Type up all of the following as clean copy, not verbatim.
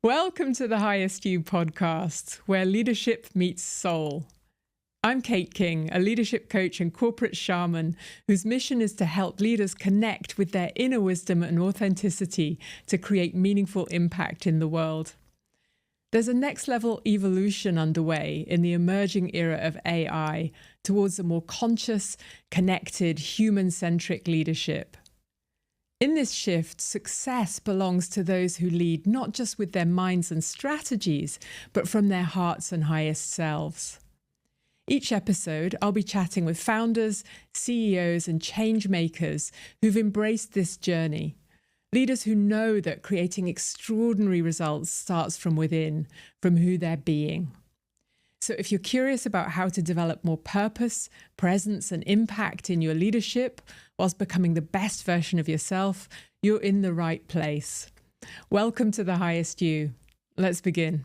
Welcome to the Highest You podcast, where leadership meets soul. I'm Kate King, a leadership coach and corporate shaman whose mission is to help leaders connect with their inner wisdom and authenticity to create meaningful impact in the world. There's a next level evolution underway in the emerging era of AI towards a more conscious, connected, human-centric leadership. In this shift, success belongs to those who lead not just with their minds and strategies, but from their hearts and highest selves. Each episode, I'll be chatting with founders, CEOs, and change makers who've embraced this journey. Leaders who know that creating extraordinary results starts from within, from who they're being. So if you're curious about how to develop more purpose, presence, and impact in your leadership whilst becoming the best version of yourself, you're in the right place. Welcome to the Highest You. Let's begin.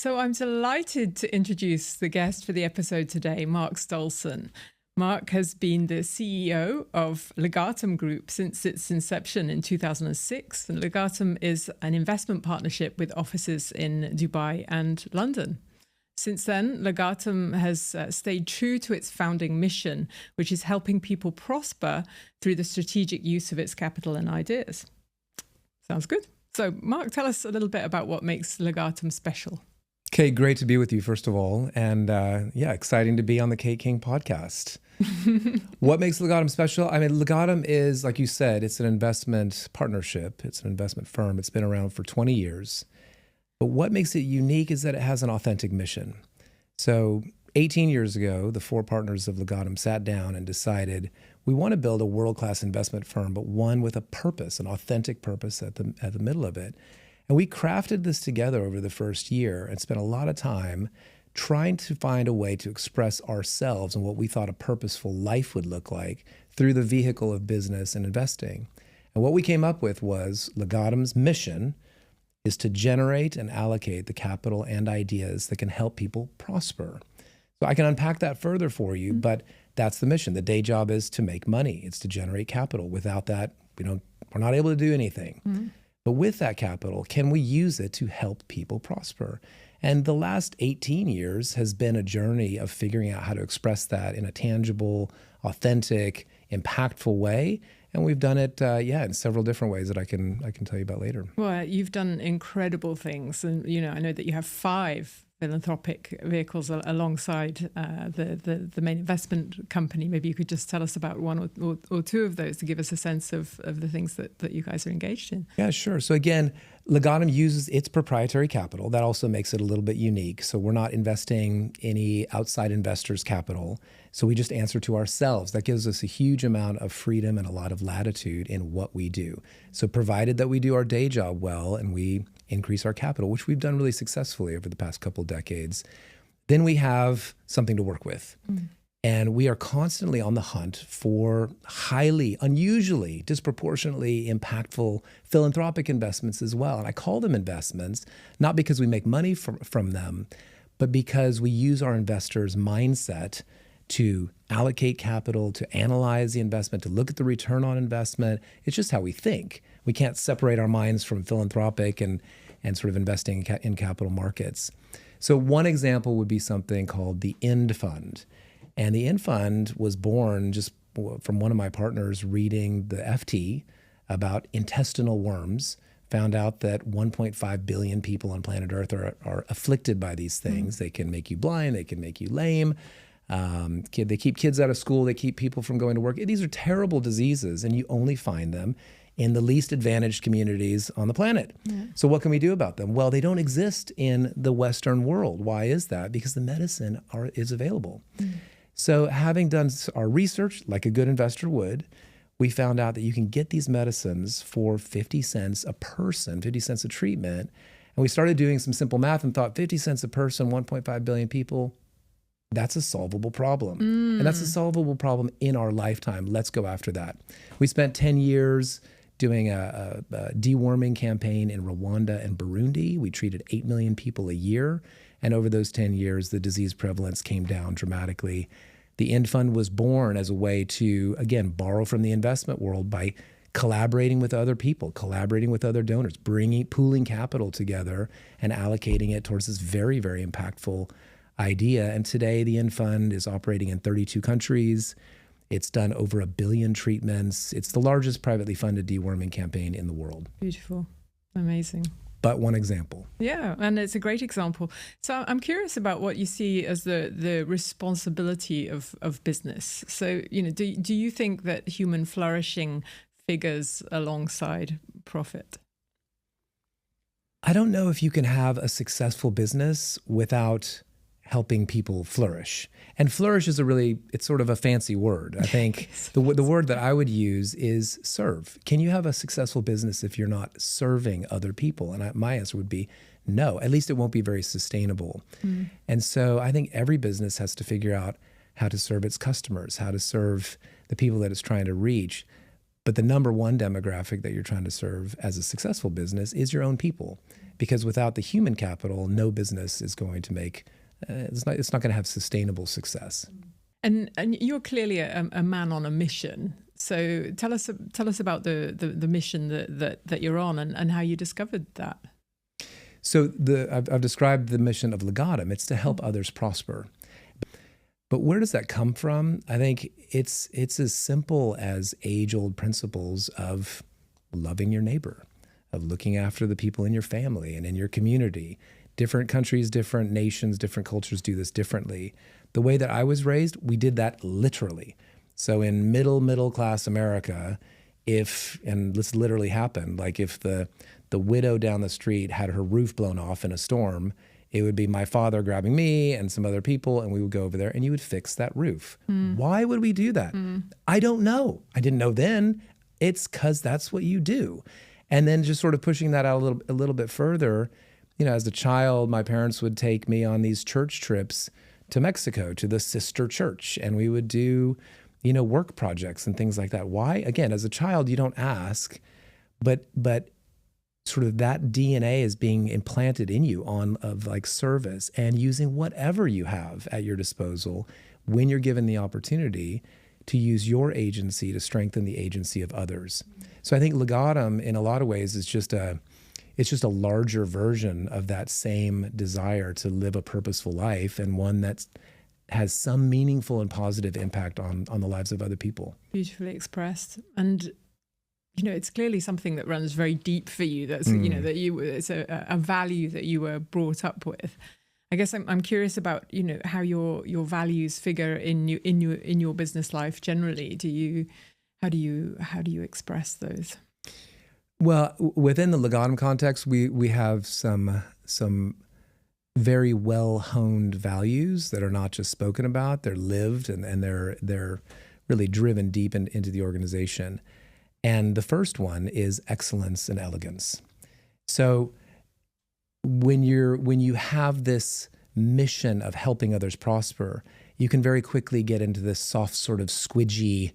So I'm delighted to introduce the guest for the episode today, Mark Stoleson. Mark has been the CEO of Legatum Group since its inception in 2006. And Legatum is an investment partnership with offices in Dubai and London. Since then, Legatum has stayed true to its founding mission, which is helping people prosper through the strategic use of its capital and ideas. Sounds good. So, Mark, tell us a little bit about what makes Legatum special. Kate, great to be with you, first of all. And exciting to be on the Kate King podcast. What makes Legatum special? I mean, Legatum is, like you said, it's an investment partnership. It's an investment firm. It's been around for 20 years. But what makes it unique is that it has an authentic mission. So 18 years ago, the four partners of Legatum sat down and decided we want to build a world-class investment firm, but one with a purpose, an authentic purpose at the middle of it. And we crafted this together over the first year and spent a lot of time trying to find a way to express ourselves and what we thought a purposeful life would look like through the vehicle of business and investing. And what we came up with was Legatum's mission is to generate and allocate the capital and ideas that can help people prosper. So I can unpack that further for you, but that's the mission. The day job is to make money. It's to generate capital. Without that, we're not able to do anything. Mm-hmm. But with that capital, can we use it to help people prosper? And the last 18 years has been a journey of figuring out how to express that in a tangible, authentic, impactful way. And we've done it, in several different ways that I can tell you about later. Well, you've done incredible things. And, I know that you have 5 philanthropic vehicles alongside the main investment company. Maybe you could just tell us about one or two of those to give us a sense of the things that you guys are engaged in. Yeah, sure. So again, Legatum uses its proprietary capital. That also makes it a little bit unique. So we're not investing any outside investors' capital. So we just answer to ourselves. That gives us a huge amount of freedom and a lot of latitude in what we do. So provided that we do our day job well and we increase our capital, which we've done really successfully over the past couple decades, then we have something to work with. Mm. And we are constantly on the hunt for highly, unusually, disproportionately impactful philanthropic investments as well. And I call them investments, not because we make money from them, but because we use our investors' mindset to allocate capital, to analyze the investment, to look at the return on investment. It's just how we think. We can't separate our minds from philanthropic and sort of investing in capital markets. So one example would be something called the End Fund. And the End Fund was born just from one of my partners reading the FT about intestinal worms, found out that 1.5 billion people on planet Earth are afflicted by these things. Mm-hmm. They can make you blind, they can make you lame. They keep kids out of school, they keep people from going to work. These are terrible diseases, and you only find them in the least advantaged communities on the planet. Yeah. So what can we do about them? Well, they don't exist in the Western world. Why is that? Because the medicine is available. Mm. So having done our research, like a good investor would, we found out that you can get these medicines for 50 cents a person, 50 cents a treatment. And we started doing some simple math and thought 50 cents a person, 1.5 billion people, that's a solvable problem. Mm. And that's a solvable problem in our lifetime. Let's go after that. We spent 10 years doing a deworming campaign in Rwanda and Burundi. We treated 8 million people a year. And over those 10 years, the disease prevalence came down dramatically. The End Fund was born as a way to, again, borrow from the investment world by collaborating with other people, collaborating with other donors, pooling capital together and allocating it towards this very, very impactful idea. And today the End Fund is operating in 32 countries. It's done over 1 billion treatments. It's the largest privately funded deworming campaign in the world. Beautiful. Amazing. But one example. Yeah, and it's a great example. So I'm curious about what you see as the responsibility of business. So, do you think that human flourishing figures alongside profit? I don't know if you can have a successful business without helping people flourish. And flourish is it's sort of a fancy word. I think the word that I would use is serve. Can you have a successful business if you're not serving other people? And my answer would be no. At least it won't be very sustainable. And so I think every business has to figure out how to serve its customers, how to serve the people that it's trying to reach. But the number one demographic that you're trying to serve as a successful business is your own people. Because without the human capital, no business is going to make it's not going to have sustainable success. And you're clearly a man on a mission. So tell us about the mission that you're on and how you discovered that. So I've described the mission of Legatum. It's to help others prosper. But where does that come from? I think it's as simple as age-old principles of loving your neighbor, of looking after the people in your family and in your community. Different countries, different nations, different cultures do this differently. The way that I was raised, we did that literally. So in middle class America, and this literally happened, like if the widow down the street had her roof blown off in a storm, it would be my father grabbing me and some other people, and we would go over there and you would fix that roof. Why would we do that? I don't know. I didn't know then. It's because that's what you do. And then just sort of pushing that out a little bit further, as a child, my parents would take me on these church trips to Mexico, to the sister church, and we would do, work projects and things like that. Why? Again, as a child, you don't ask, but sort of that DNA is being implanted in you of like service and using whatever you have at your disposal when you're given the opportunity to use your agency to strengthen the agency of others. So I think Legatum, in a lot of ways, is just a larger version of that same desire to live a purposeful life, and one that has some meaningful and positive impact on the lives of other people. Beautifully expressed. And, it's clearly something that runs very deep for you. That's, it's a value that you were brought up with. I guess I'm curious about, how your values figure in your business life generally. How do you express those? Well, within the Legatum context, we have some very well-honed values that are not just spoken about; they're lived and they're really driven deep into the organization. And the first one is excellence and elegance. So when you have this mission of helping others prosper, you can very quickly get into this soft sort of squidgy,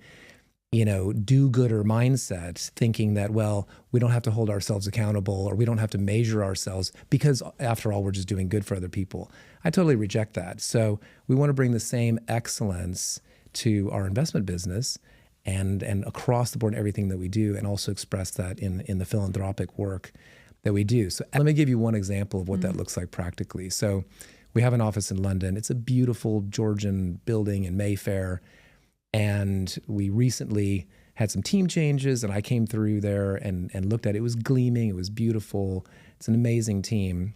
do-gooder mindset, thinking that, well, we don't have to hold ourselves accountable or we don't have to measure ourselves because, after all, we're just doing good for other people. I totally reject that. So we want to bring the same excellence to our investment business and across the board in everything that we do, and also express that in the philanthropic work that we do. So let me give you one example of what that looks like practically. So we have an office in London. It's a beautiful Georgian building in Mayfair. And we recently had some team changes, and I came through there and looked at it. It was gleaming. It was beautiful. It's an amazing team.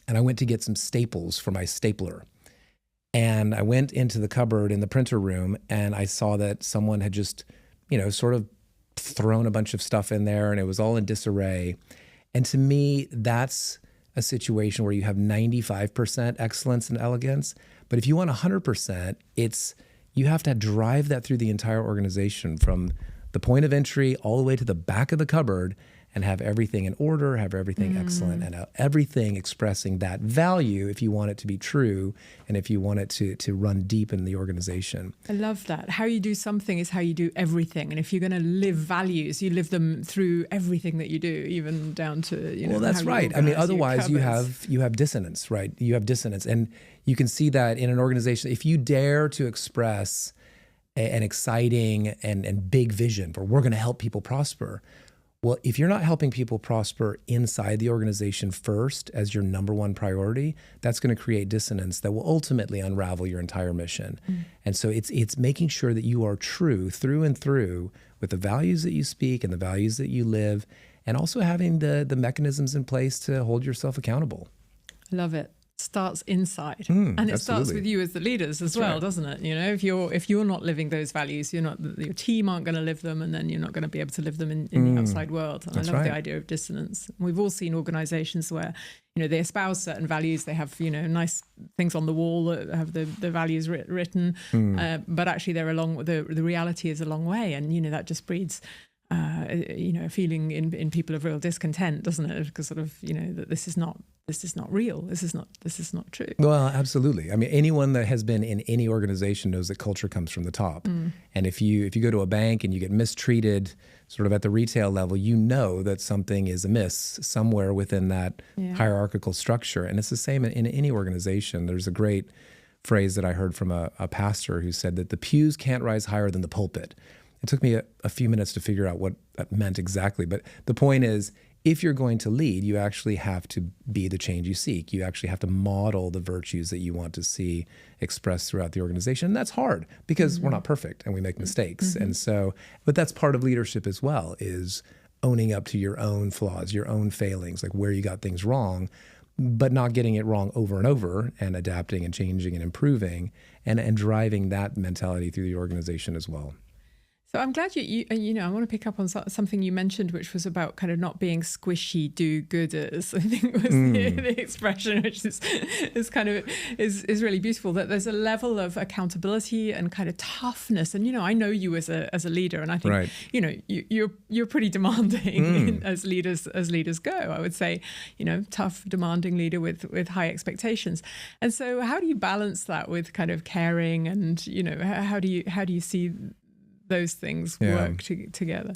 And I went to get some staples for my stapler. And I went into the cupboard in the printer room, and I saw that someone had just, sort of thrown a bunch of stuff in there, and it was all in disarray. And to me, that's a situation where you have 95% excellence and elegance. But if you want 100%, you have to drive that through the entire organization from the point of entry all the way to the back of the cupboard, and have everything in order, have everything excellent, and everything expressing that value if you want it to be true and if you want it to run deep in the organization. I love that. How you do something is how you do everything. And if you're going to live values, you live them through everything that you do, even down to, Well, that's right. I mean, otherwise you have dissonance, right? You have dissonance. And you can see that in an organization. If you dare to express an exciting and big vision for we're going to help people prosper. Well, if you're not helping people prosper inside the organization first as your number one priority, that's going to create dissonance that will ultimately unravel your entire mission. And so it's making sure that you are true through and through with the values that you speak and the values that you live, and also having the mechanisms in place to hold yourself accountable. Love it. Starts inside, and it starts with you as the leaders as well, doesn't it? You know, if you're not living those values, your team aren't going to live them, and then you're not going to be able to live them in the outside world. And I love the idea of dissonance. We've all seen organizations where, you know, they espouse certain values, they have, you know, nice things on the wall that have the values written, but actually they're the reality is a long way, and you know that just breeds you know, a feeling in people of real discontent, doesn't it? Because sort of, you know, that this is not real. This is not true. Well, absolutely. I mean, anyone that has been in any organization knows that culture comes from the top. And if you go to a bank and you get mistreated sort of at the retail level, you know that something is amiss somewhere within that hierarchical structure. And it's the same in any organization. There's a great phrase that I heard from a pastor who said that the pews can't rise higher than the pulpit. It took me a few minutes to figure out what that meant exactly. But the point is, if you're going to lead, you actually have to be the change you seek. You actually have to model the virtues that you want to see expressed throughout the organization. And that's hard because we're not perfect and we make mistakes. And so, but that's part of leadership as well, is owning up to your own flaws, your own failings, like where you got things wrong, but not getting it wrong over and over, and adapting and changing and improving, and driving that mentality through the organization as well. So I'm glad you know, I want to pick up on something you mentioned, which was about kind of not being squishy do-gooders. I think was the expression, which is kind of is really beautiful. That there's a level of accountability and kind of toughness. And you know, I know you as a leader, and I think you know you're pretty demanding as leaders go. I would say, you know, tough, demanding leader with high expectations. And so, how do you balance that with kind of caring, and you know, how do you see those things work together?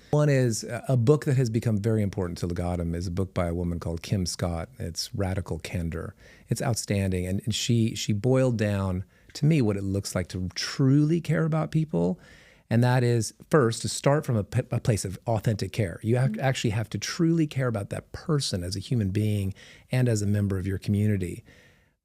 One is a book that has become very important to Legatum is a book by a woman called Kim Scott. It's Radical Candor. It's outstanding. And she boiled down to me what it looks like to truly care about people. And that is, first, to start from a place of authentic care. You actually have to truly care about that person as a human being and as a member of your community.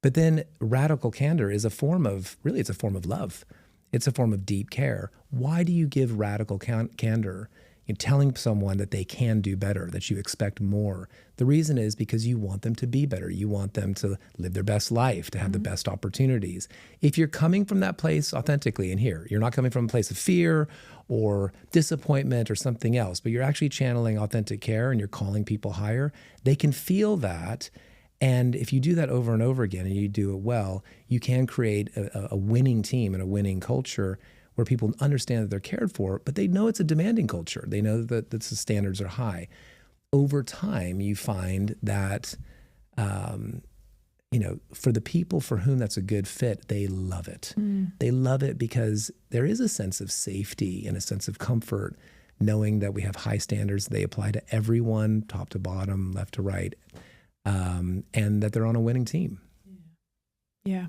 But then radical candor is a form of love. It's a form of deep care. Why do you give radical candor? You're telling someone that they can do better, that you expect more. The reason is because you want them to be better. You want them to live their best life, to have the best opportunities. If you're coming from that place authentically, and here, you're not coming from a place of fear or disappointment or something else, but you're actually channeling authentic care and you're calling people higher, they can feel that. And if you do that over and over again and you do it well, you can create a winning team and a winning culture where people understand that they're cared for, but they know it's a demanding culture. They know that the standards are high. Over time, you find that, you know, for the people for whom that's a good fit, they love it. They love it because there is a sense of safety and a sense of comfort knowing that we have high standards. They apply to everyone, top to bottom, left to right. And that they're on a winning team. Yeah.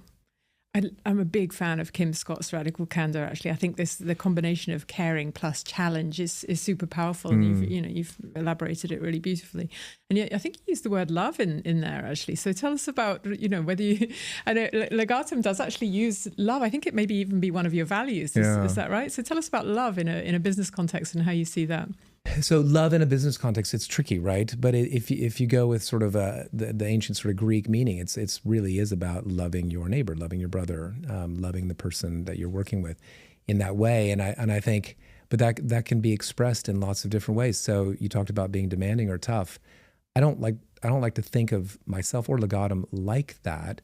I'm a big fan of Kim Scott's Radical Candor. Actually, I think the combination of caring plus challenge is super powerful, and you've elaborated it really beautifully. And yet, I think you used the word love in there actually. So tell us about, you know, whether you, I know Legatum does actually use love. I think it maybe even be one of your values. Is that right? So tell us about love in a business context and how you see that. So love in a business context, it's tricky, right? But if you go with sort of the ancient sort of Greek meaning, it's really is about loving your neighbor, loving your brother, loving the person that you're working with in that way. And I think, but that can be expressed in lots of different ways. So you talked about being demanding or tough. I don't like to think of myself or Legatum like that.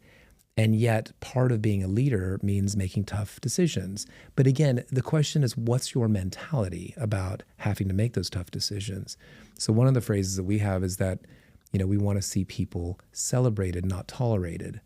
And yet part of being a leader means making tough decisions. But again, the question is, what's your mentality about having to make those tough decisions? So one of the phrases that we have is that, you know, we want to see people celebrated, not tolerated.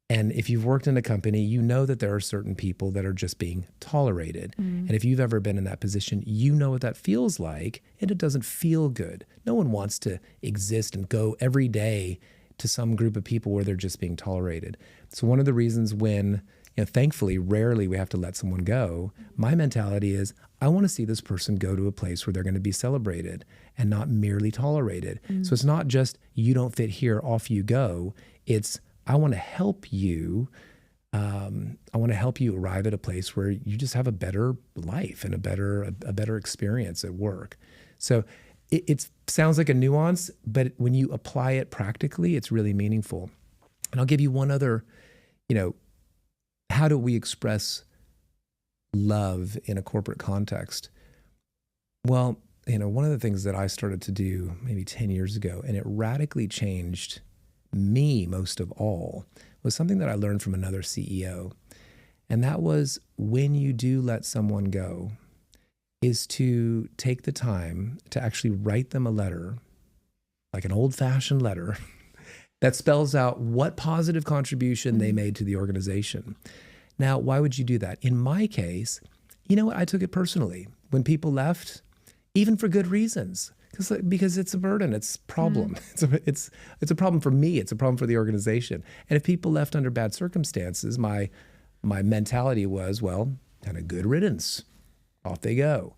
And if you've worked in a company, you know that there are certain people that are just being tolerated. And if you've ever been in that position, you know what that feels like, and it doesn't feel good. No one wants to exist and go every day to some group of people where they're just being tolerated. So one of the reasons when thankfully, rarely we have to let someone go. My mentality is, I want to see this person go to a place where they're going to be celebrated and not merely tolerated. So it's not just, you don't fit here, off you go. It's, I want to help you. I want to help you arrive at a place where you just have a better life and a better experience at work. So it sounds like a nuance, but when you apply it practically, it's really meaningful. And I'll give you one other, how do we express love in a corporate context? Well, one of the things that I started to do maybe 10 years ago, and it radically changed me most of all, was something that I learned from another CEO. And that was, when you do let someone go, is to take the time to actually write them a letter, like an old-fashioned letter, that spells out what positive contribution they made to the organization. Now, why would you do that? In my case, you know what? I took it personally. When people left, even for good reasons, because it's a burden, it's a problem. It's a problem for me. It's a problem for the organization. And if people left under bad circumstances, my mentality was, well, kind of good riddance. Off they go.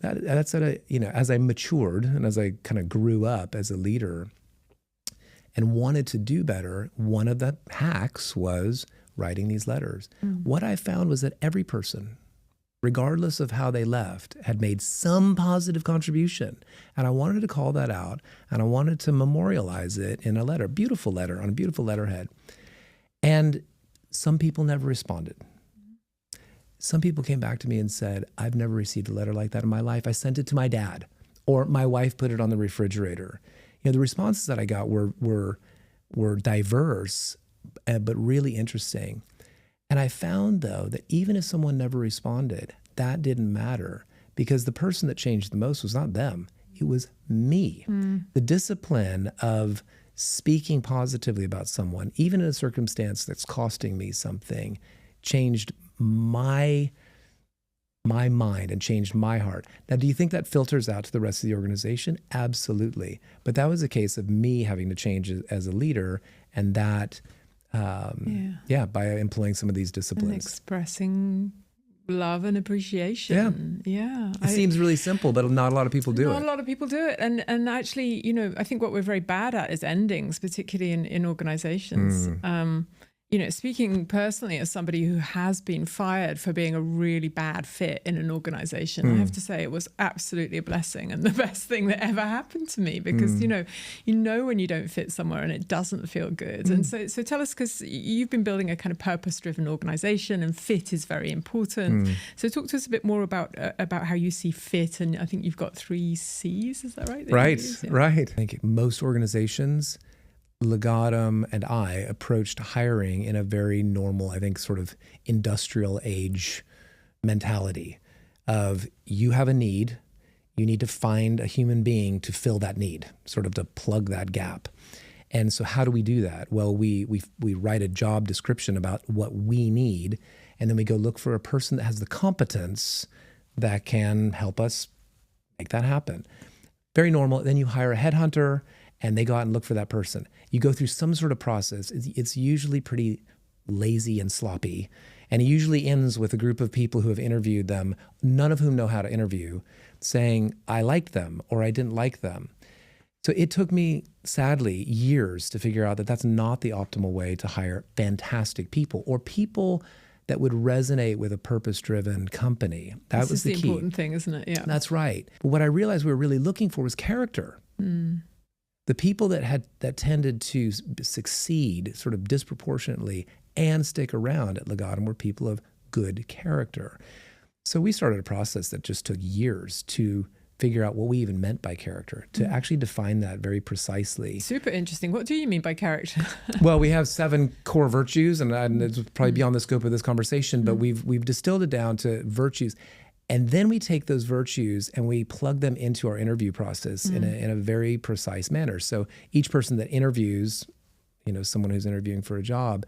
That's at as I matured and as I kind of grew up as a leader and wanted to do better, one of the hacks was writing these letters. What I found was that every person, regardless of how they left, had made some positive contribution. And I wanted to call that out, and I wanted to memorialize it in a letter, beautiful letter on a beautiful letterhead. And some people never responded. Some people came back to me and said, I've never received a letter like that in my life. I sent it to my dad, or my wife put it on the refrigerator. The responses that I got were diverse, but really interesting. And I found, though, that even if someone never responded, that didn't matter, because the person that changed the most was not them. It was me. The discipline of speaking positively about someone, even in a circumstance that's costing me something, changed my mind and changed my heart. Now, do you think that filters out to the rest of the organization? Absolutely. But that was a case of me having to change as a leader, and that, by employing some of these disciplines. And expressing love and appreciation. Yeah. It seems really simple, but not a lot of people do it. Not a lot of people do it. And actually, I think what we're very bad at is endings, particularly in organizations. Speaking personally as somebody who has been fired for being a really bad fit in an organization, I have to say it was absolutely a blessing and the best thing that ever happened to me, because, when you don't fit somewhere and it doesn't feel good. And so tell us, because you've been building a kind of purpose-driven organization and fit is very important. So talk to us a bit more about how you see fit. And I think you've got 3 C's, is that right? Right. I think most organizations, Legatum and I approached hiring in a very normal, I think, sort of industrial age mentality of, you have a need, you need to find a human being to fill that need, sort of to plug that gap. And so how do we do that? Well, we write a job description about what we need, and then we go look for a person that has the competence that can help us make that happen. Very normal. Then you hire a headhunter, and they go out and look for that person. You go through some sort of process. It's usually pretty lazy and sloppy. And it usually ends with a group of people who have interviewed them, none of whom know how to interview, saying, I liked them or I didn't like them. So it took me, sadly, years to figure out that that's not the optimal way to hire fantastic people, or people that would resonate with a purpose-driven company. That was the key. That's the important thing, isn't it? Yeah. That's right. But what I realized we were really looking for was character. The people that tended to succeed sort of disproportionately and stick around at Legatum were people of good character. So we started a process that just took years to figure out what we even meant by character, to actually define that very precisely. Super interesting. What do you mean by character? Well, we have 7 core virtues, and it's probably beyond the scope of this conversation, but we've distilled it down to virtues. And then we take those virtues and we plug them into our interview process in a very precise manner. So each person that interviews, someone who's interviewing for a job,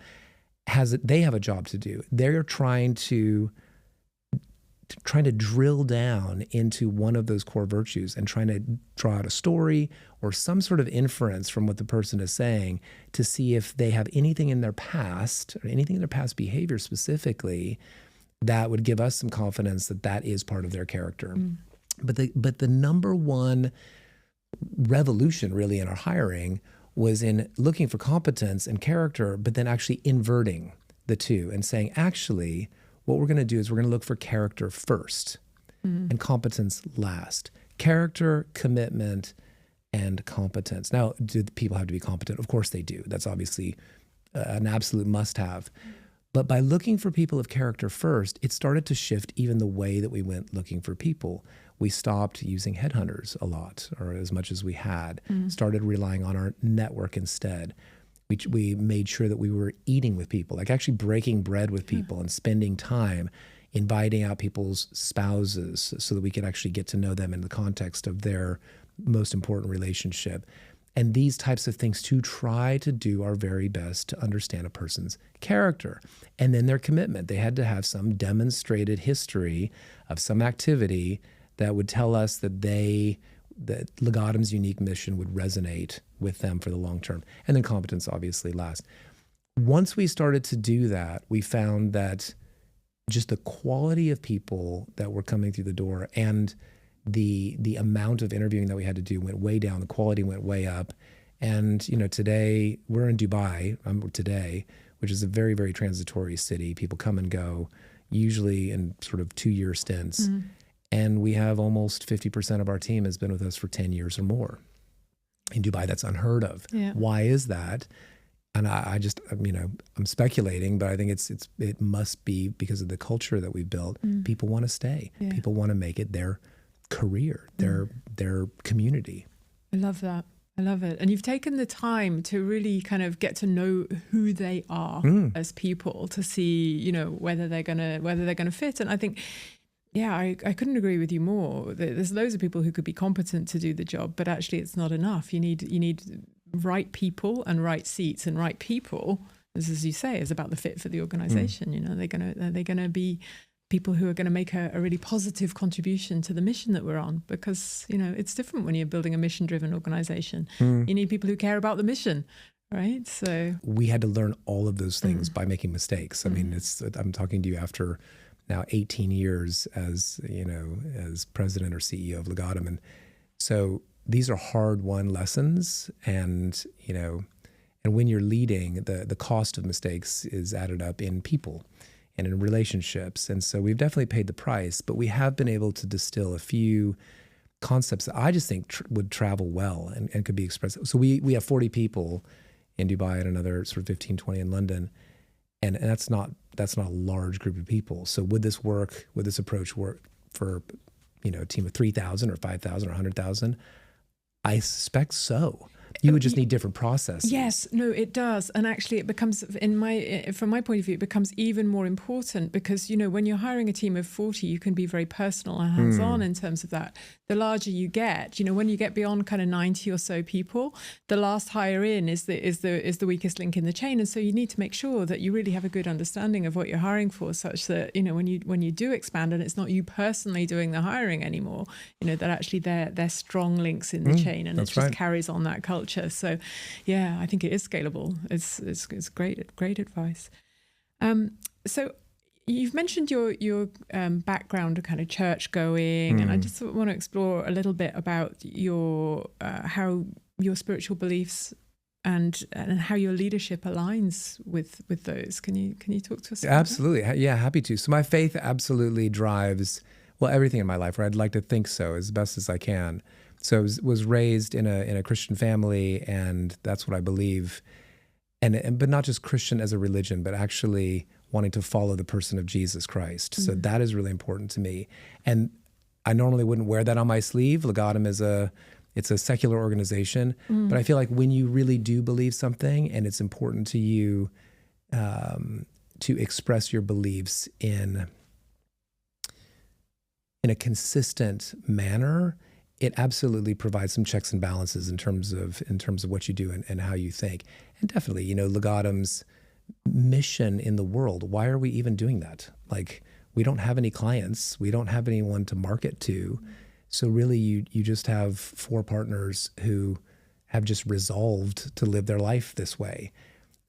they have a job to do. They're trying to drill down into one of those core virtues and trying to draw out a story or some sort of inference from what the person is saying to see if they have anything in their past or anything in their past behavior specifically that would give us some confidence that that is part of their character. But the number one revolution really in our hiring was in looking for competence and character, but then actually inverting the two and saying, actually, what we're going to do is we're going to look for character first and competence last. Character, commitment, and competence. Now, do the people have to be competent? Of course they do. That's obviously an absolute must-have. But by looking for people of character first, it started to shift even the way that we went looking for people. We stopped using headhunters a lot, or as much as we had, started relying on our network instead. We made sure that we were eating with people, like actually breaking bread with people and spending time inviting out people's spouses so that we could actually get to know them in the context of their most important relationship. And these types of things to try to do our very best to understand a person's character. And then their commitment. They had to have some demonstrated history of some activity that would tell us that that Legatum's unique mission would resonate with them for the long term. And then competence obviously last. Once we started to do that, we found that just the quality of people that were coming through the door and the amount of interviewing that we had to do went way down. The quality went way up. And, today we're in Dubai today, which is a very, very transitory city. People come and go, usually in sort of 2-year stints. And we have almost 50% of our team has been with us for 10 years or more. In Dubai, that's unheard of. Yeah. Why is that? And I'm speculating, but I think it must be because of the culture that we've built. People want to stay. Yeah. People want to make it their career, their community. I love that. I love it. And you've taken the time to really kind of get to know who they are as people, to see, whether they're gonna fit. And I think, I couldn't agree with you more. There's loads of people who could be competent to do the job, but actually it's not enough. You need right people and right seats, and right people, as you say, is about the fit for the organization. They're gonna be people who are going to make a really positive contribution to the mission that we're on, because it's different when you're building a mission-driven organization. You need people who care about the mission, right? So we had to learn all of those things by making mistakes. I mean, I'm talking to you after now 18 years as president or CEO of Legatum, and so these are hard-won lessons. And and when you're leading, the cost of mistakes is added up in people and in relationships. And so we've definitely paid the price, but we have been able to distill a few concepts that I just think would travel well and could be expressed. So we have 40 people in Dubai and another sort of 15, 20 in London. And that's not a large group of people. So would this approach work for, a team of 3,000 or 5,000 or 100,000? I suspect so. You would just need different processes. Yes, no, it does. And actually it becomes, from my point of view, it becomes even more important because, when you're hiring a team of 40, you can be very personal and hands-on in terms of that. The larger you get, when you get beyond kind of 90 or so people, the last hire in is the weakest link in the chain. And so you need to make sure that you really have a good understanding of what you're hiring for, such that, when you do expand and it's not you personally doing the hiring anymore, that actually they're strong links in the chain, and it just carries on that culture. So, I think it is scalable. It's great advice. So, you've mentioned your background of kind of church going, and I just want to explore a little bit about your how your spiritual beliefs and how your leadership aligns with those. Can you talk to us about Absolutely. That? Yeah, happy to. So my faith absolutely drives everything in my life, or I'd like to think so as best as I can. So I was raised in a Christian family, and that's what I believe. But not just Christian as a religion, but actually wanting to follow the person of Jesus Christ. So that is really important to me. And I normally wouldn't wear that on my sleeve. Legatum it's a secular organization, but I feel like when you really do believe something and it's important to you to express your beliefs in a consistent manner, it absolutely provides some checks and balances in terms of what you do and how you think. And definitely, Legatum's mission in the world, why are we even doing that? Like, we don't have any clients. We don't have anyone to market to. So really, you just have 4 partners who have just resolved to live their life this way.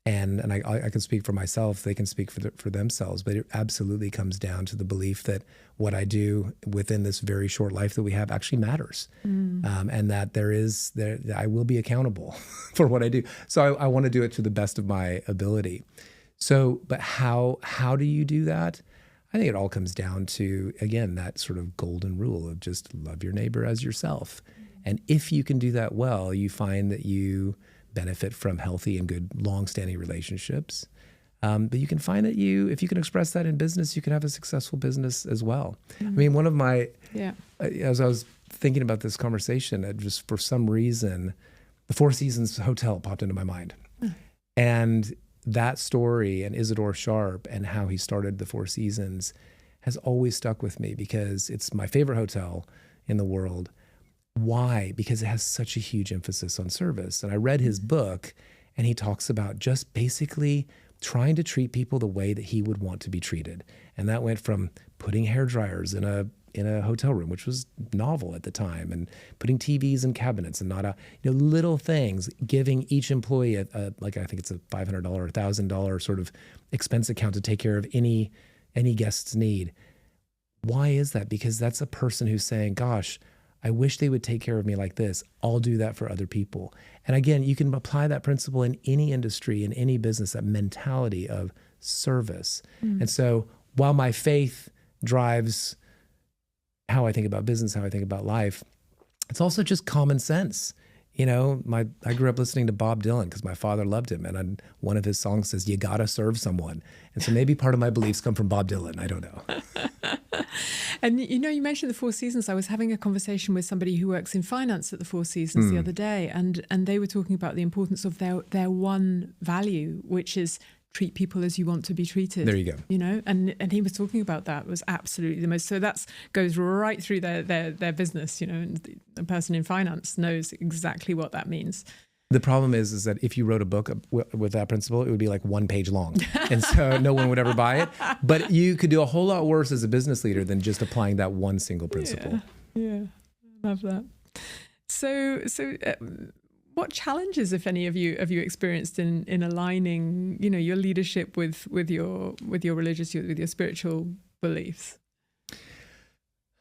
And I can speak for myself, they can speak for themselves, but it absolutely comes down to the belief that what I do within this very short life that we have actually matters. And that I will be accountable for what I do. So I want to do it to the best of my ability. So, but how do you do that? I think it all comes down to, again, that sort of golden rule of just love your neighbor as yourself. And if you can do that well, you find that you benefit from healthy and good long-standing relationships. But you can find that if you can express that in business, you can have a successful business as well. I mean, one of my, as I was thinking about this conversation, just for some reason, the Four Seasons Hotel popped into my mind. And that story and Isidore Sharp and how he started the Four Seasons has always stuck with me because it's my favorite hotel in the world. Why? Because it has such a huge emphasis on service. And I read his book, and he talks about just basically trying to treat people the way that he would want to be treated. And that went from putting hair dryers in a hotel room, which was novel at the time, and putting TVs in cabinets and not little things, giving each employee like I think it's a $500 or $1,000 sort of expense account to take care of any guest's need. Why is that? Because that's a person who's saying, gosh, I wish they would take care of me like this. I'll do that for other people. And again, you can apply that principle in any industry, in any business, that mentality of service. And so while my faith drives how I think about business, how I think about life, it's also just common sense. I grew up listening to Bob Dylan because my father loved him. And one of his songs says, you gotta serve someone. And so maybe part of my beliefs come from Bob Dylan. I don't know. And you mentioned the Four Seasons. I was having a conversation with somebody who works in finance at the Four Seasons the other day, and they were talking about the importance of their one value, which is treat people as you want to be treated. There you go. And he was talking about that was absolutely the most. So that goes right through their business. And the person in finance knows exactly what that means. The problem is that if you wrote a book with that principle, it would be like 1 page long. And so no one would ever buy it. But you could do a whole lot worse as a business leader than just applying that one single principle. Yeah. I love that. So what challenges, if any, have you experienced in aligning, your leadership with your religious, with your spiritual beliefs?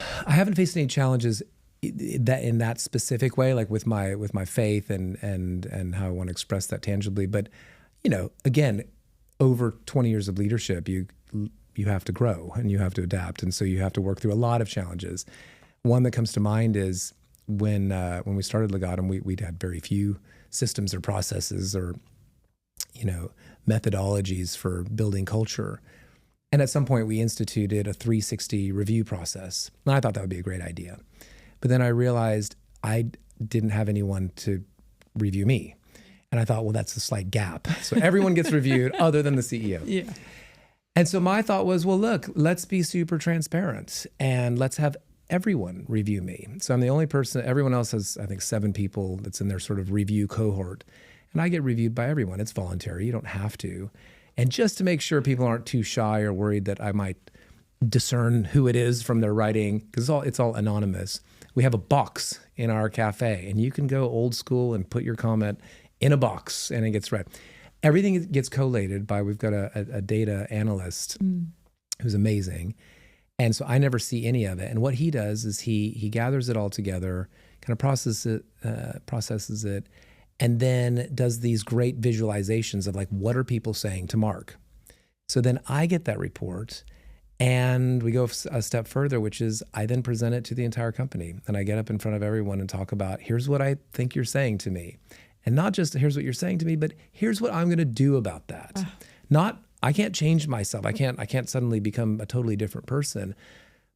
I haven't faced any challenges that in that specific way, like with my faith and how I want to express that tangibly. But, again, over 20 years of leadership, you have to grow and you have to adapt. And so you have to work through a lot of challenges. One that comes to mind is when we started Legatum, we'd had very few systems or processes or, methodologies for building culture. And at some point we instituted a 360 review process. And I thought that would be a great idea. But then I realized I didn't have anyone to review me. And I thought, well, that's a slight gap. So everyone gets reviewed other than the CEO. Yeah. And so my thought was, well, look, let's be super transparent and let's have everyone review me. So I'm the only person, everyone else has, I think, 7 people that's in their sort of review cohort. And I get reviewed by everyone. It's voluntary. You don't have to. And just to make sure people aren't too shy or worried that I might discern who it is from their writing, because it's all anonymous. We have a box in our cafe, and you can go old school and put your comment in a box, and it gets read. Everything gets collated by, we've got a data analyst who's amazing. And so I never see any of it. And what he does is he gathers it all together, kind of processes it, and then does these great visualizations of like, what are people saying to Mark? So then I get that report. And we go a step further, which is I then present it to the entire company. And I get up in front of everyone and talk about, here's what I think you're saying to me. And not just here's what you're saying to me, but here's what I'm going to do about that. I can't change myself. I can't suddenly become a totally different person.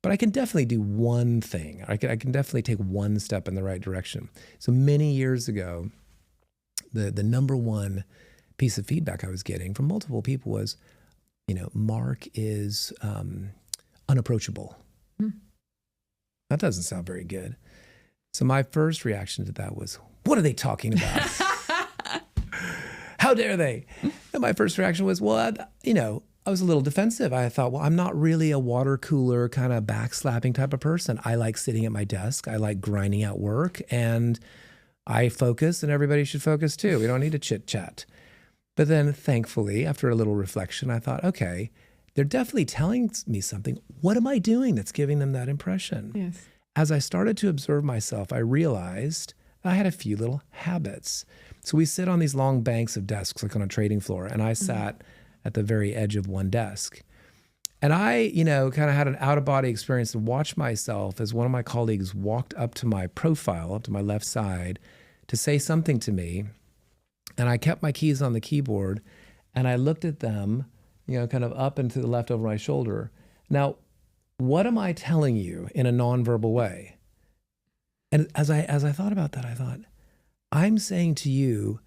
But I can definitely do one thing. I can definitely take one step in the right direction. So many years ago, the number one piece of feedback I was getting from multiple people was, Mark is unapproachable. That doesn't sound very good. So my first reaction to that was, what are they talking about? How dare they? And my first reaction was, well, I was a little defensive. I thought, well, I'm not really a water cooler kind of backslapping type of person. I like sitting at my desk. I like grinding out work. And I focus and everybody should focus too. We don't need to chit chat. But then thankfully, after a little reflection, I thought, okay, they're definitely telling me something. What am I doing that's giving them that impression? Yes. As I started to observe myself, I realized I had a few little habits. So we sit on these long banks of desks, like on a trading floor, and I sat at the very edge of one desk. And I, kind of had an out-of-body experience to watch myself as one of my colleagues walked up to my profile, up to my left side, to say something to me. And I kept my keys on the keyboard, and I looked at them, kind of up and to the left over my shoulder. Now, what am I telling you in a nonverbal way? And as I thought about that, I thought, I'm saying to you,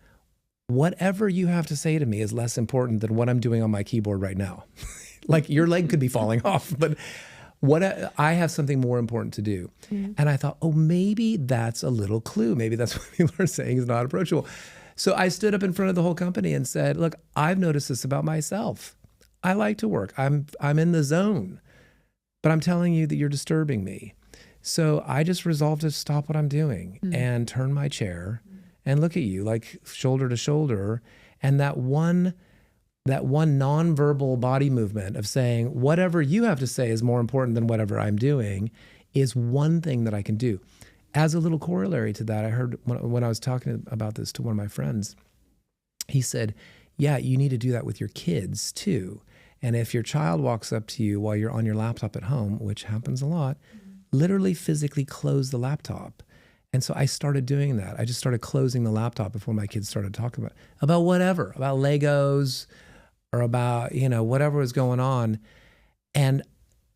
whatever you have to say to me is less important than what I'm doing on my keyboard right now. Like your leg could be falling off, but I have something more important to do. And I thought, oh, maybe that's a little clue. Maybe that's what people are saying is not approachable. So I stood up in front of the whole company and said, look, I've noticed this about myself. I like to work. I'm in the zone, but I'm telling you that you're disturbing me. So I just resolved to stop what I'm doing and turn my chair and look at you like shoulder to shoulder. And that one nonverbal body movement of saying whatever you have to say is more important than whatever I'm doing is one thing that I can do. As a little corollary to that, I heard when I was talking about this to one of my friends, he said, yeah, you need to do that with your kids too. And if your child walks up to you while you're on your laptop at home, which happens a lot, literally physically close the laptop. And so I started doing that. I just started closing the laptop before my kids started talking about whatever, about Legos or about, whatever was going on. And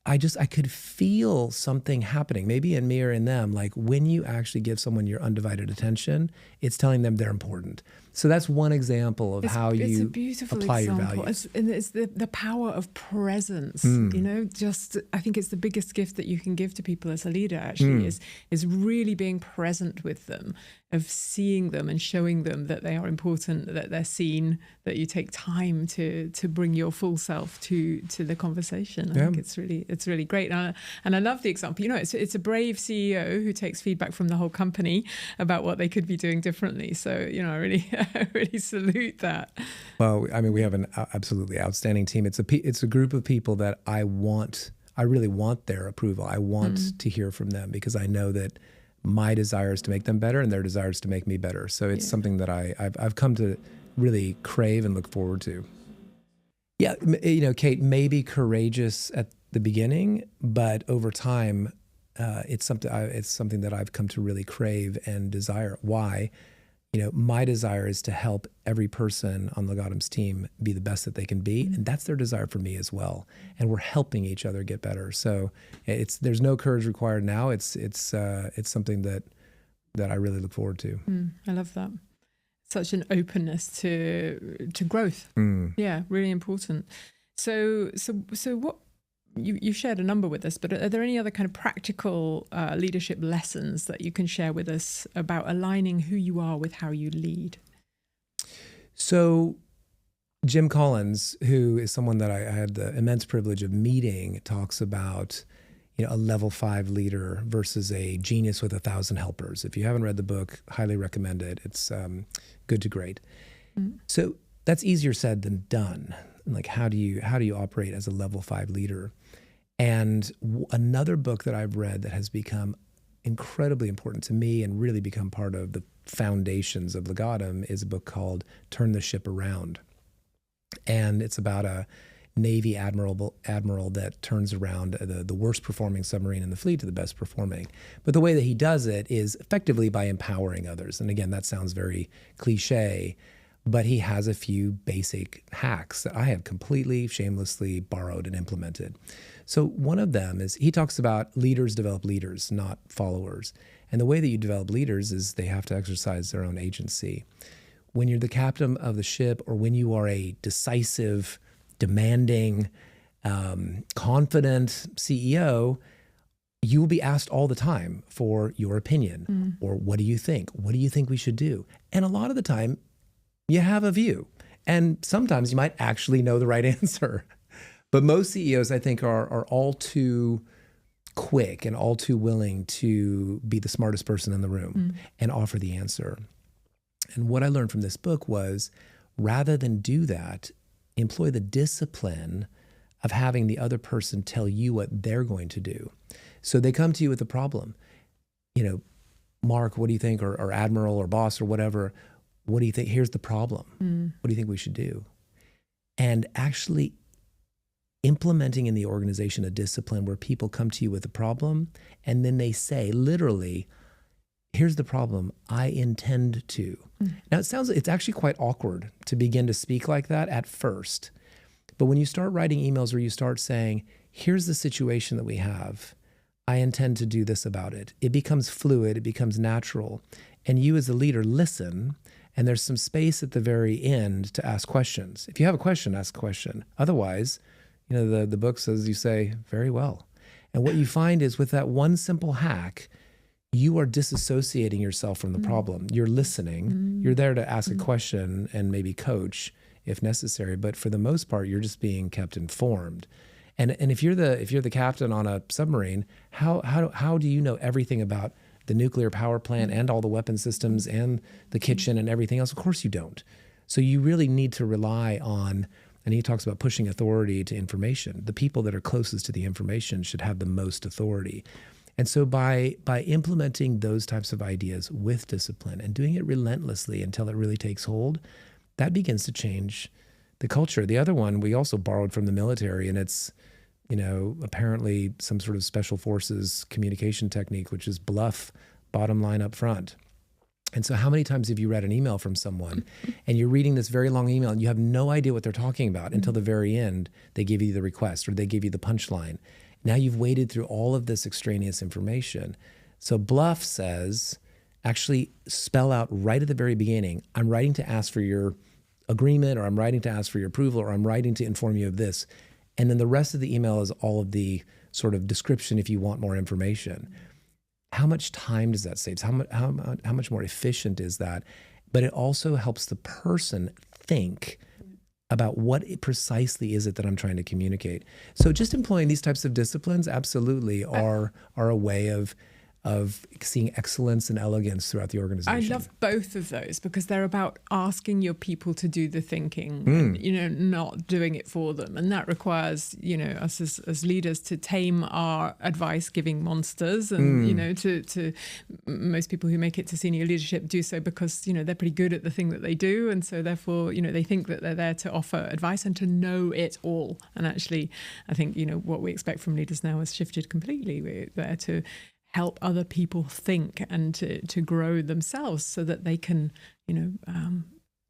I could feel something happening, maybe in me or in them. Like when you actually give someone your undivided attention, it's telling them they're important. So that's one example of how you apply your values. It's the power of presence. I think it's the biggest gift that you can give to people as a leader, actually, is really being present with them, of seeing them and showing them that they are important, that they're seen, that you take time to bring your full self to the conversation. I think it's really great. And I love the example. It's a brave CEO who takes feedback from the whole company about what they could be doing differently. So, I really salute that. Well, I mean, we have an absolutely outstanding team. It's a group of people that I really want their approval. I want to hear from them because I know that my desire is to make them better and their desire is to make me better. So it's something that I've come to really crave and look forward to. Yeah, Kate, maybe courageous at the beginning, but over time, it's something that I've come to really crave and desire. Why? My desire is to help every person on Legatum's team be the best that they can be, and that's their desire for me as well. And we're helping each other get better. So there's no courage required now. It's something that I really look forward to. I love that. Such an openness to growth. Yeah, really important. So what? You shared a number with us, but are there any other kind of practical leadership lessons that you can share with us about aligning who you are with how you lead? So Jim Collins, who is someone that I had the immense privilege of meeting, talks about a level 5 leader versus a genius with 1,000 helpers. If you haven't read the book, highly recommend it. It's good to great. So that's easier said than done. Like how do you operate as a level 5 leader? And another book that I've read that has become incredibly important to me and really become part of the foundations of Legatum is a book called Turn the Ship Around. And it's about a Navy admiral that turns around the worst performing submarine in the fleet to the best performing. But the way that he does it is effectively by empowering others. And again, that sounds very cliche, but he has a few basic hacks that I have completely shamelessly borrowed and implemented. So one of them is he talks about leaders develop leaders, not followers. And the way that you develop leaders is they have to exercise their own agency. When you're the captain of the ship, or when you are a decisive, demanding, confident CEO, you will be asked all the time for your opinion or what do you think? What do you think we should do? And a lot of the time, you have a view. And sometimes you might actually know the right answer. But most CEOs, I think, are all too quick and all too willing to be the smartest person in the room and offer the answer. And what I learned from this book was, rather than do that, employ the discipline of having the other person tell you what they're going to do. So they come to you with a problem. Mark, what do you think? Or Admiral or boss or whatever, what do you think? Here's the problem. What do you think we should do? And actually implementing in the organization a discipline where people come to you with a problem and then they say, literally, here's the problem, I intend to. Now it's actually quite awkward to begin to speak like that at first. But when you start writing emails where you start saying, here's the situation that we have, I intend to do this about it, it becomes fluid, it becomes natural. And you as a leader listen, and there's some space at the very end to ask questions. If you have a question, ask a question. Otherwise, the book says you say, very well. And what you find is with that one simple hack, you are disassociating yourself from the problem. You're listening. You're there to ask a question and maybe coach if necessary, but for the most part, you're just being kept informed. And if you're the captain on a submarine, how do you know everything about the nuclear power plant and all the weapon systems and the kitchen and everything else? Of course you don't. So you really need to rely on, and he talks about pushing authority to information. The people that are closest to the information should have the most authority. And so by implementing those types of ideas with discipline and doing it relentlessly until it really takes hold, that begins to change the culture. The other one we also borrowed from the military, and it's, apparently some sort of special forces communication technique, which is bluff, bottom line up front. And so how many times have you read an email from someone and you're reading this very long email and you have no idea what they're talking about until the very end, they give you the request or they give you the punchline. Now you've waded through all of this extraneous information. So bluff says, actually spell out right at the very beginning, I'm writing to ask for your agreement, or I'm writing to ask for your approval, or I'm writing to inform you of this. And then the rest of the email is all of the sort of description if you want more information. How much time does that save? How much more efficient is that? But it also helps the person think about what precisely is it that I'm trying to communicate. So just employing these types of disciplines absolutely are a way of seeing excellence and elegance throughout the organization. I love both of those because they're about asking your people to do the thinking, and, not doing it for them. And that requires, us as leaders to tame our advice-giving monsters. And, to most people who make it to senior leadership do so because, they're pretty good at the thing that they do. And so therefore, they think that they're there to offer advice and to know it all. And actually, I think, what we expect from leaders now has shifted completely. We're there to help other people think and to grow themselves so that they can,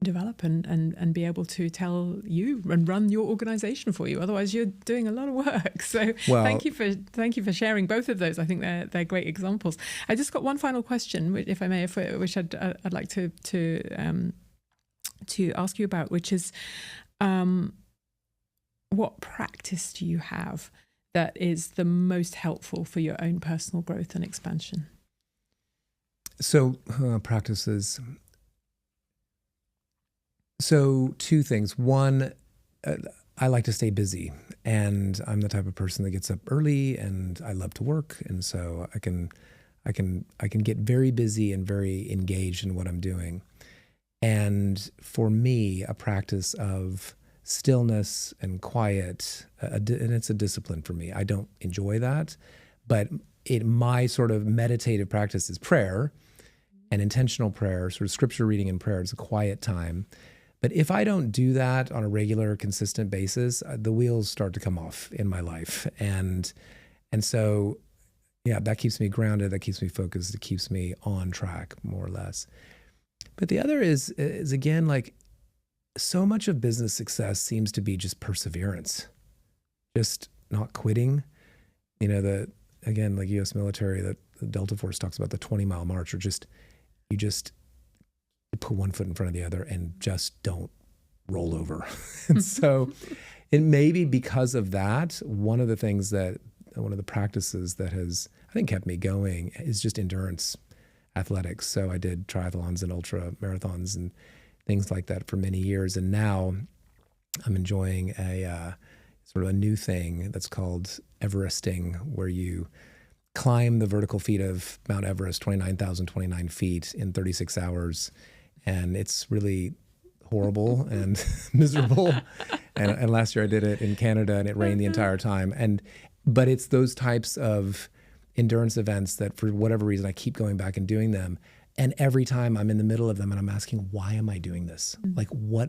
develop and be able to tell you and run your organization for you. Otherwise, you're doing a lot of work. So thank you for sharing both of those. I think they're great examples. I just got one final question, if I may, which I'd like to ask you about, which is what practice do you have that is the most helpful for your own personal growth and expansion? So practices. So two things. One, I like to stay busy, and I'm the type of person that gets up early, and I love to work, and so I can get very busy and very engaged in what I'm doing. And for me, a practice of stillness and quiet, and it's a discipline for me. I don't enjoy that, but my sort of meditative practice is prayer and intentional prayer, sort of scripture reading and prayer. It's a quiet time. But if I don't do that on a regular, consistent basis, the wheels start to come off in my life. And so, that keeps me grounded, that keeps me focused, it keeps me on track, more or less. But the other is again, like, so much of business success seems to be just perseverance, just not quitting. Again, like U.S. military, the Delta Force talks about the 20-mile march, or you put one foot in front of the other and just don't roll over. And so it may be because of that, one of the practices that has, I think, kept me going is just endurance athletics. So I did triathlons and ultra marathons and things like that for many years. And now I'm enjoying a sort of a new thing that's called Everesting, where you climb the vertical feet of Mount Everest, 29,029 feet in 36 hours. And it's really horrible and miserable. And last year I did it in Canada and it rained the entire time. But it's those types of endurance events that for whatever reason, I keep going back and doing them. And every time I'm in the middle of them and I'm asking, why am I doing this? Like why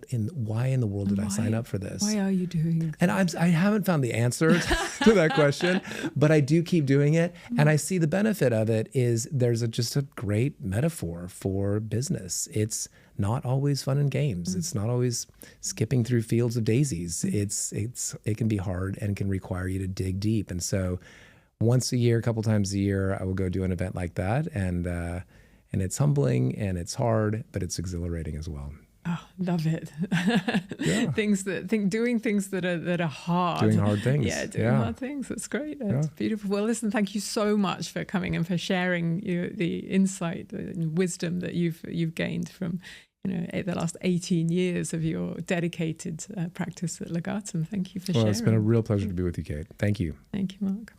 in the world did I sign up for this? Why are you doing this? And I haven't found the answer to that question, but I do keep doing it. And I see the benefit of it is there's just a great metaphor for business. It's not always fun and games. It's not always skipping through fields of daisies. It can be hard and can require you to dig deep. And so once a year, a couple times a year, I will go do an event like that. And it's humbling and it's hard, but it's exhilarating as well. Oh, love it. Yeah. Doing things that are hard. Doing hard things. Yeah, doing hard things. That's great. That's beautiful. Well, listen, thank you so much for coming and for sharing the insight and wisdom that you've gained from the last 18 years of your dedicated practice at Legatum. Thank you for sharing. Well, it's been a real pleasure to be with you, Kate. Thank you. Thank you, Mark.